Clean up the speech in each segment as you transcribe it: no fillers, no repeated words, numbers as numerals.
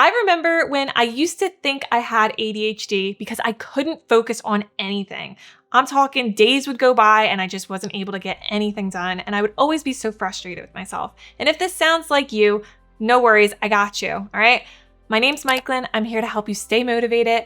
I remember when I used to think I had ADHD because I couldn't focus on anything. I'm talking days would go by and I just wasn't able to get anything done, and I would always be so frustrated with myself. And if this sounds like you, no worries, I got you, all right? My name's Maiklin. I'm here to help you stay motivated,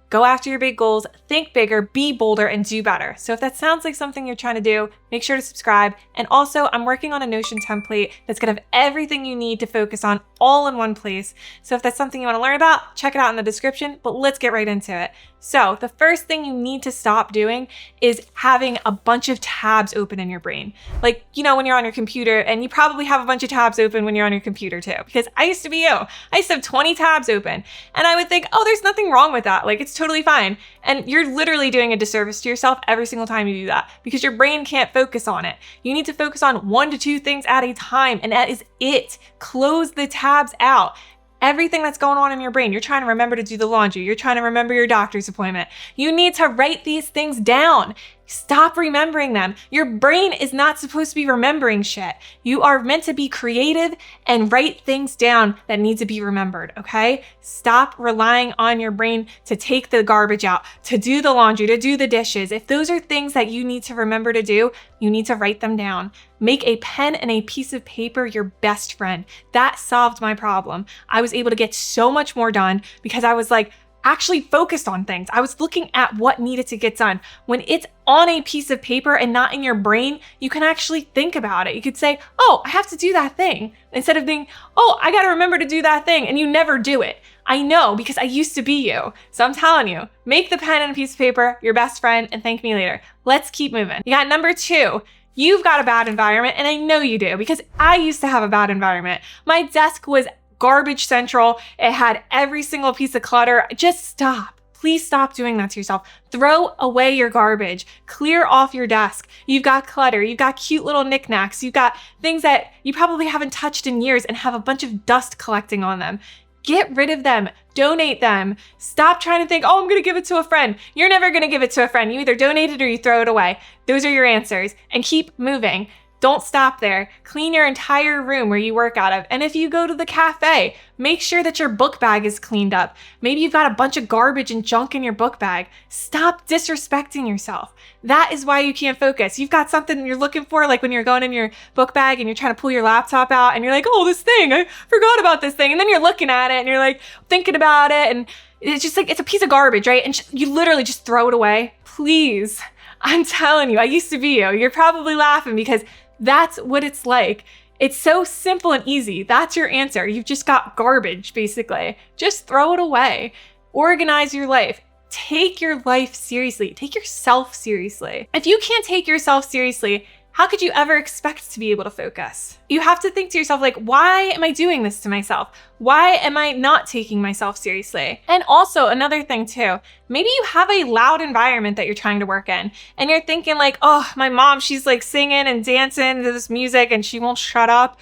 go after your big goals, think bigger, be bolder, and do better. So if that sounds like something you're trying to do, make sure to subscribe. And also, I'm working on a Notion template that's gonna have everything you need to focus on all in one place. So if that's something you wanna learn about, check it out in the description, but let's get right into it. So the first thing you need to stop doing is having a bunch of tabs open in your brain. Like, you know, when you're on your computer, and you probably have a bunch of tabs open when you're on your computer too, because I used to be you. I used to have 20 tabs open, and I would think, oh, there's nothing wrong with that. Like, it's totally fine. And you're literally doing a disservice to yourself every single time you do that, because your brain can't focus on it. You need to focus on 1 to 2 things at a time, and that is it. Close the tabs out. Everything that's going on in your brain. You're trying to remember to do the laundry. You're trying to remember your doctor's appointment. You need to write these things down. Stop remembering them. Your brain is not supposed to be remembering shit. You are meant to be creative and write things down that need to be remembered, okay? Stop relying on your brain to take the garbage out, to do the laundry, to do the dishes. If those are things that you need to remember to do, you need to write them down. Make a pen and a piece of paper your best friend. That solved my problem. I was able to get so much more done because I was like, actually focused on things. I was looking at what needed to get done. When it's on a piece of paper and not in your brain, you can actually think about it. You could say, oh, I have to do that thing, instead of being, oh, I gotta remember to do that thing, and you never do it. I know, because I used to be you. So I'm telling you, make the pen and a piece of paper your best friend and thank me later. Let's keep moving. You got number 2. You've got a bad environment, and I know you do, because I used to have a bad environment. My desk was garbage central. It had every single piece of clutter. Just stop. Please stop doing that to yourself. Throw away your garbage. Clear off your desk. You've got clutter. You've got cute little knickknacks. You've got things that you probably haven't touched in years and have a bunch of dust collecting on them. Get rid of them. Donate them. Stop trying to think, oh, I'm going to give it to a friend. You're never going to give it to a friend. You either donate it or you throw it away. Those are your answers. And keep moving. Don't stop there. Clean your entire room where you work out of. And if you go to the cafe, make sure that your book bag is cleaned up. Maybe you've got a bunch of garbage and junk in your book bag. Stop disrespecting yourself. That is why you can't focus. You've got something you're looking for, like when you're going in your book bag and you're trying to pull your laptop out and you're like, oh, this thing, I forgot about this thing. And then you're looking at it and you're like thinking about it, and it's just like, it's a piece of garbage, right? And you literally just throw it away. Please. I'm telling you, I used to be you. You're probably laughing because that's what it's like. It's so simple and easy. That's your answer. You've just got garbage, basically. Just throw it away. Organize your life. Take your life seriously. Take yourself seriously. If you can't take yourself seriously, how could you ever expect to be able to focus? You have to think to yourself, like, why am I doing this to myself? Why am I not taking myself seriously? And also another thing too, maybe you have a loud environment that you're trying to work in and you're thinking like, oh, my mom, she's like singing and dancing to this music and she won't shut up.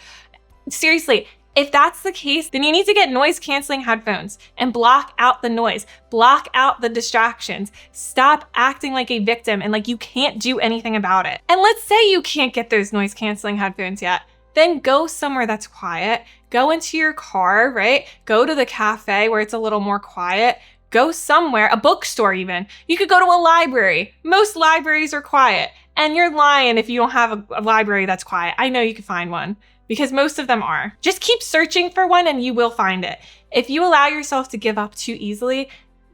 Seriously. If that's the case, then you need to get noise canceling headphones and block out the noise, block out the distractions. Stop acting like a victim and like you can't do anything about it. And let's say you can't get those noise canceling headphones yet. Then go somewhere that's quiet. Go into your car, right? Go to the cafe where it's a little more quiet. Go somewhere, a bookstore even. You could go to a library. Most libraries are quiet. And you're lying if you don't have a library that's quiet. I know you could find one, because most of them are. Just keep searching for one and you will find it. If you allow yourself to give up too easily,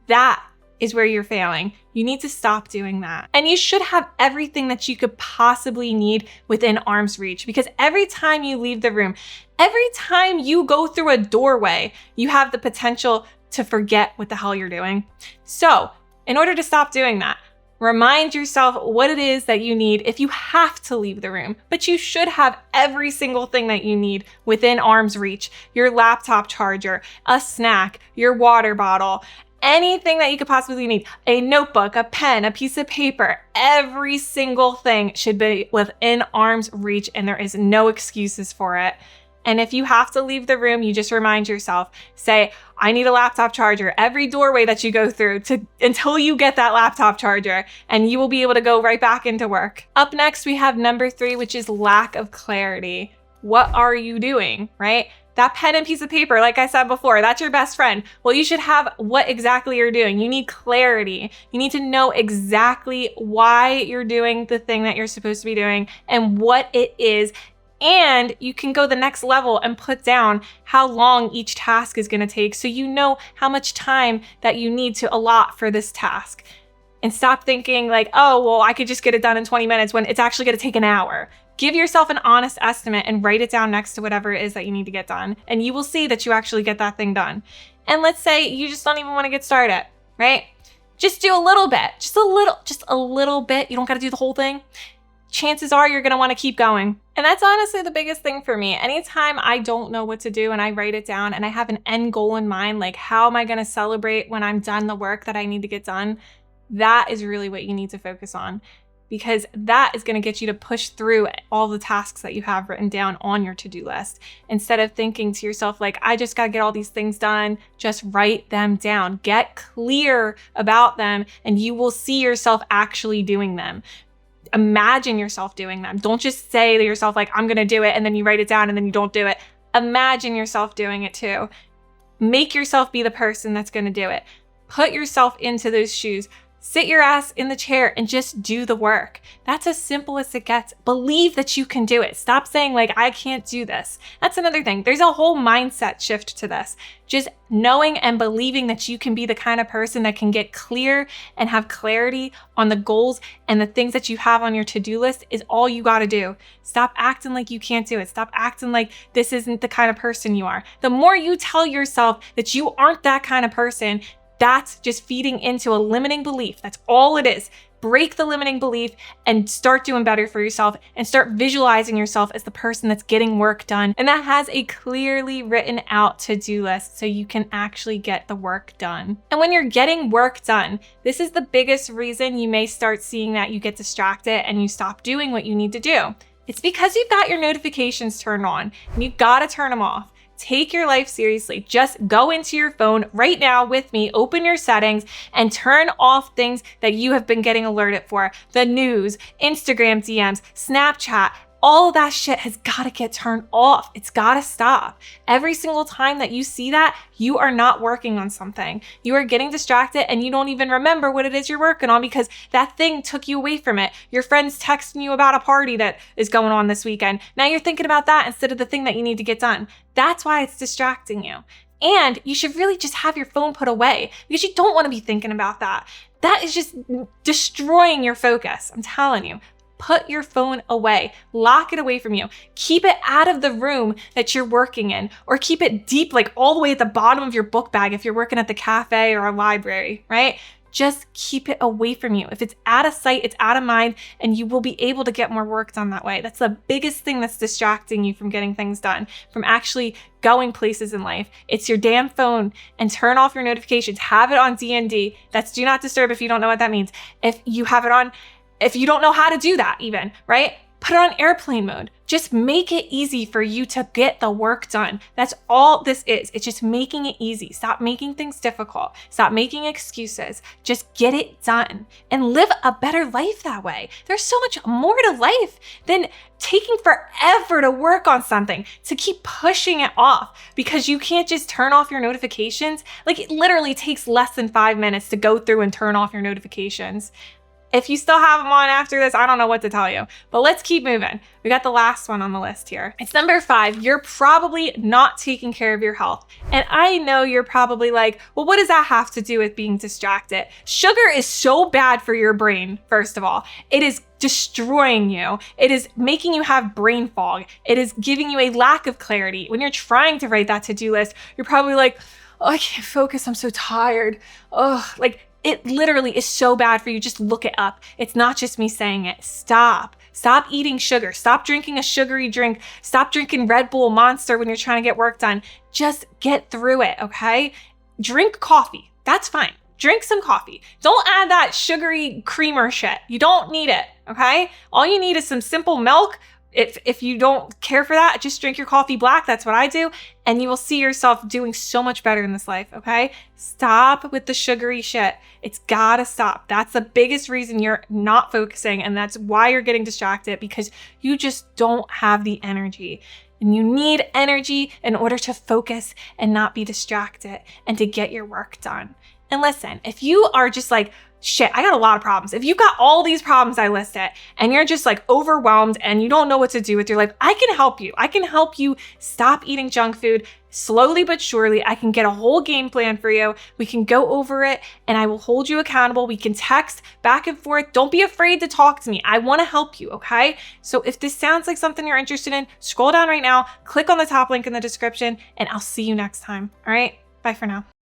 that is where you're failing. You need to stop doing that. And you should have everything that you could possibly need within arm's reach, because every time you leave the room, every time you go through a doorway, you have the potential to forget what the hell you're doing. So in order to stop doing that, remind yourself what it is that you need if you have to leave the room, but you should have every single thing that you need within arm's reach. Your laptop charger, a snack, your water bottle, anything that you could possibly need, a notebook, a pen, a piece of paper, every single thing should be within arm's reach and there is no excuses for it. And if you have to leave the room, you just remind yourself, say, I need a laptop charger every doorway that you go through until you get that laptop charger, and you will be able to go right back into work. Up next, we have number 3, which is lack of clarity. What are you doing, right? That pen and piece of paper, like I said before, that's your best friend. Well, you should have what exactly you're doing. You need clarity. You need to know exactly why you're doing the thing that you're supposed to be doing and what it is. And you can go the next level and put down how long each task is going to take so you know how much time that you need to allot for this task. And stop thinking like, oh, well, I could just get it done in 20 minutes when it's actually going to take an hour. Give yourself an honest estimate and write it down next to whatever it is that you need to get done. And you will see that you actually get that thing done. And let's say you just don't even want to get started, right? Just do a little bit, just a little bit. You don't got to do the whole thing. Chances are you're going to want to keep going. And that's honestly the biggest thing for me. Anytime I don't know what to do and I write it down and I have an end goal in mind, like how am I going to celebrate when I'm done the work that I need to get done? That is really what you need to focus on, because that is going to get you to push through all the tasks that you have written down on your to-do list. Instead of thinking to yourself, like, I just got to get all these things done, just write them down. Get clear about them and you will see yourself actually doing them. Imagine yourself doing them. Don't just say to yourself, like, I'm going to do it, and then you write it down and then you don't do it. Imagine yourself doing it too. Make yourself be the person that's going to do it. Put yourself into those shoes. Sit your ass in the chair and just do the work. That's as simple as it gets. Believe that you can do it. Stop saying like, I can't do this. That's another thing. There's a whole mindset shift to this. Just knowing and believing that you can be the kind of person that can get clear and have clarity on the goals and the things that you have on your to-do list is all you got to do. Stop acting like you can't do it. Stop acting like this isn't the kind of person you are. The more you tell yourself that you aren't that kind of person, that's just feeding into a limiting belief. That's all it is. Break the limiting belief and start doing better for yourself and start visualizing yourself as the person that's getting work done and that has a clearly written out to-do list so you can actually get the work done. And when you're getting work done, this is the biggest reason you may start seeing that you get distracted and you stop doing what you need to do. It's because you've got your notifications turned on and you gotta turn them off. Take your life seriously. Just go into your phone right now with me, open your settings, and turn off things that you have been getting alerted for. The news, Instagram DMs, Snapchat, all of that shit has got to get turned off. It's got to stop. Every single time that you see that, you are not working on something. You are getting distracted and you don't even remember what it is you're working on because that thing took you away from it. Your friend's texting you about a party that is going on this weekend. Now you're thinking about that instead of the thing that you need to get done. That's why it's distracting you. And you should really just have your phone put away because you don't want to be thinking about that. That is just destroying your focus. I'm telling you. Put your phone away. Lock it away from you. Keep it out of the room that you're working in, or keep it deep, like all the way at the bottom of your book bag if you're working at the cafe or a library, right? Just keep it away from you. If it's out of sight, it's out of mind, and you will be able to get more work done that way. That's the biggest thing that's distracting you from getting things done, from actually going places in life. It's your damn phone, and turn off your notifications. Have it on DND. That's do not disturb if you don't know what that means. If you have it on, if you don't know how to do that even, right? Put it on airplane mode. Just make it easy for you to get the work done. That's all this is. It's just making it easy. Stop making things difficult. Stop making excuses. Just get it done and live a better life that way. There's so much more to life than taking forever to work on something, to keep pushing it off because you can't just turn off your notifications. Like it literally takes less than 5 minutes to go through and turn off your notifications. If you still have them on after this, I don't know what to tell you, but let's keep moving. We got the last one on the list here. It's number 5. You're probably not taking care of your health. And I know you're probably like, well, what does that have to do with being distracted? Sugar is so bad for your brain, first of all. It is destroying you. It is making you have brain fog. It is giving you a lack of clarity. When you're trying to write that to-do list, you're probably like, oh, I can't focus. I'm so tired. Oh, like, it literally is so bad for you. Just look it up. It's not just me saying it. Stop. Stop eating sugar. Stop drinking a sugary drink. Stop drinking Red Bull, Monster when you're trying to get work done. Just get through it, okay? Drink coffee. That's fine. Drink some coffee. Don't add that sugary creamer shit. You don't need it, okay? All you need is some simple milk. If you don't care for that, just drink your coffee black. That's what I do. And you will see yourself doing so much better in this life, okay? Stop with the sugary shit. It's gotta stop. That's the biggest reason you're not focusing, and that's why you're getting distracted, because you just don't have the energy. and you need energy in order to focus and not be distracted and to get your work done. And listen, if you are just like, shit, I got a lot of problems. If you've got all these problems I listed and you're just like overwhelmed and you don't know what to do with your life, I can help you. I can help you stop eating junk food slowly but surely. I can get a whole game plan for you. We can go over it and I will hold you accountable. We can text back and forth. Don't be afraid to talk to me. I want to help you, okay? So if this sounds like something you're interested in, scroll down right now, click on the top link in the description, and I'll see you next time. All right? Bye for now.